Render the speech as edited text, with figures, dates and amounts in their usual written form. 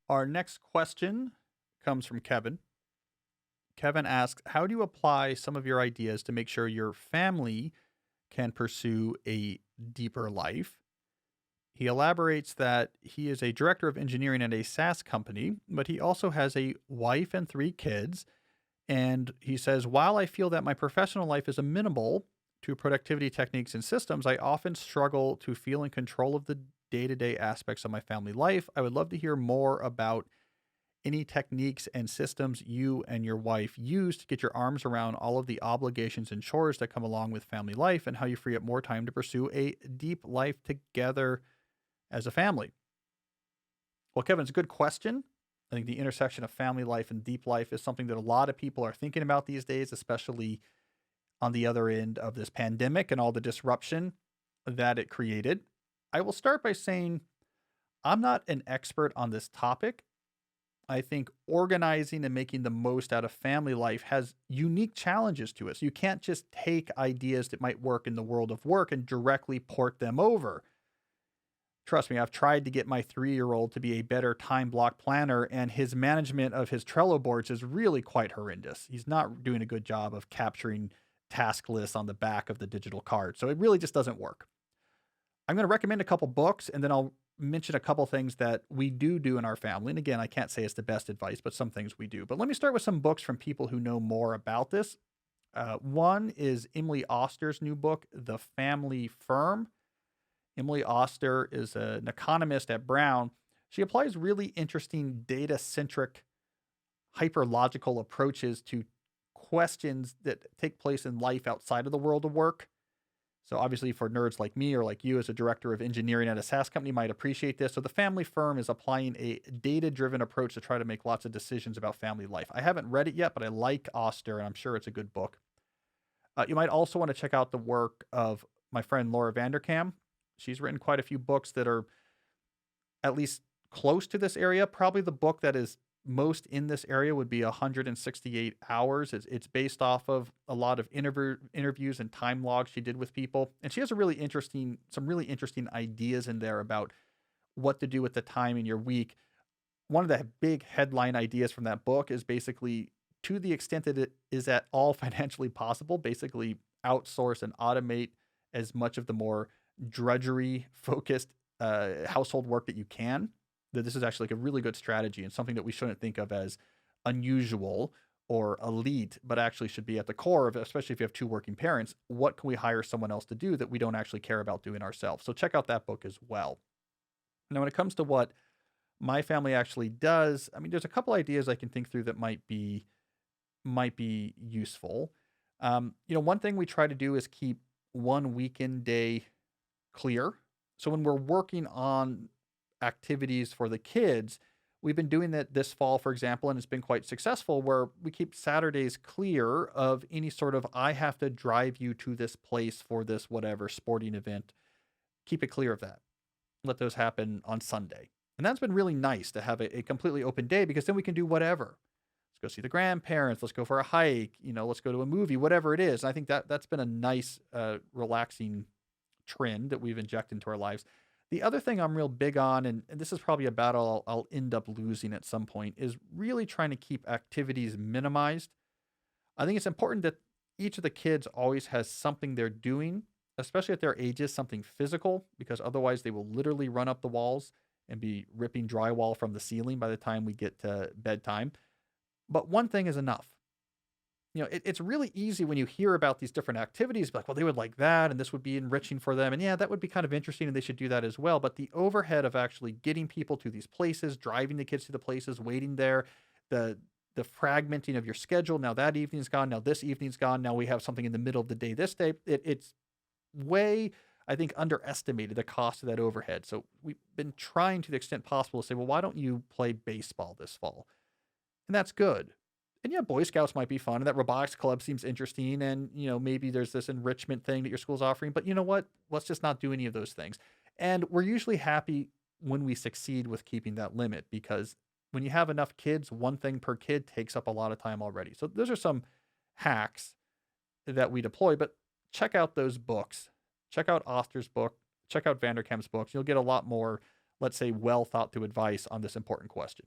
Our next question comes from Kevin. Kevin asks, how do you apply some of your ideas to make sure your family can pursue a deeper life? He elaborates that he is a director of engineering at a SaaS company, but he also has a wife and three kids. And he says, while I feel that my professional life is amenable to productivity techniques and systems, I often struggle to feel in control of the day to day aspects of my family life. I would love to hear more about any techniques and systems you and your wife use to get your arms around all of the obligations and chores that come along with family life and how you free up more time to pursue a deep life together as a family. Well, Kevin, it's a good question. I think the intersection of family life and deep life is something that a lot of people are thinking about these days, especially on the other end of this pandemic and all the disruption that it created. I will start by saying I'm not an expert on this topic. I think organizing and making the most out of family life has unique challenges to it. So you can't just take ideas that might work in the world of work and directly port them over. Trust me, I've tried to get my 3-year-old to be a better time block planner, and his management of his Trello boards is really quite horrendous. He's not doing a good job of capturing task lists on the back of the digital card. So it really just doesn't work. I'm going to recommend a couple books, and then I'll mention a couple things that we do in our family. And again, I can't say it's the best advice, but some things we do. But let me start with some books from people who know more about this. One is Emily Auster's new book, The Family Firm. Emily Auster is an economist at Brown. She applies really interesting data centric, hyperlogical approaches to questions that take place in life outside of the world of work. So obviously for nerds like me or like you as a director of engineering at a SaaS company might appreciate this. So the family firm is applying a data-driven approach to try to make lots of decisions about family life. I haven't read it yet, but I like Auster and I'm sure it's a good book. You might also want to check out the work of my friend Laura Vanderdam. She's written quite a few books that are at least close to this area. Probably the book that is most in this area would be 168 Hours. It's based off of a lot of interviews and time logs she did with people. And she has some really interesting ideas in there about what to do with the time in your week. One of the big headline ideas from that book is basically, to the extent that it is at all financially possible, basically outsource and automate as much of the more drudgery focused household work that you can. That this is actually like a really good strategy and something that we shouldn't think of as unusual or elite, but actually should be at the core of it, especially if you have two working parents. What can we hire someone else to do that we don't actually care about doing ourselves? So check out that book as well. Now, when it comes to what my family actually does, I mean, there's a couple ideas I can think through that might be useful. One thing we try to do is keep one weekend day clear. So when we're working on activities for the kids, we've been doing that this fall, for example, and it's been quite successful where we keep Saturdays clear of any sort of, I have to drive you to this place for this whatever sporting event. Keep it clear of that. Let those happen on Sunday. And that's been really nice to have a completely open day because then we can do whatever. Let's go see the grandparents. Let's go for a hike. Let's go to a movie, whatever it is. And I think that's been a nice, relaxing trend that we've injected into our lives. The other thing I'm real big on, and this is probably a battle I'll end up losing at some point, is really trying to keep activities minimized. I think it's important that each of the kids always has something they're doing, especially at their ages, something physical, because otherwise they will literally run up the walls and be ripping drywall from the ceiling by the time we get to bedtime. But one thing is enough. It's really easy when you hear about these different activities, like, well, they would like that, and this would be enriching for them. And yeah, that would be kind of interesting, and they should do that as well. But the overhead of actually getting people to these places, driving the kids to the places, waiting there, the fragmenting of your schedule. Now that evening's gone. Now this evening's gone. Now we have something in the middle of the day this day. It's way, I think, underestimated the cost of that overhead. So we've been trying to the extent possible to say, well, why don't you play baseball this fall? And that's good. And yeah, Boy Scouts might be fun, and that robotics club seems interesting, and maybe there's this enrichment thing that your school's offering. But you know what? Let's just not do any of those things. And we're usually happy when we succeed with keeping that limit because when you have enough kids, one thing per kid takes up a lot of time already. So those are some hacks that we deploy. But check out those books. Check out Oster's book. Check out Vanderkam's books. You'll get a lot more let's say, well thought through advice on this important question.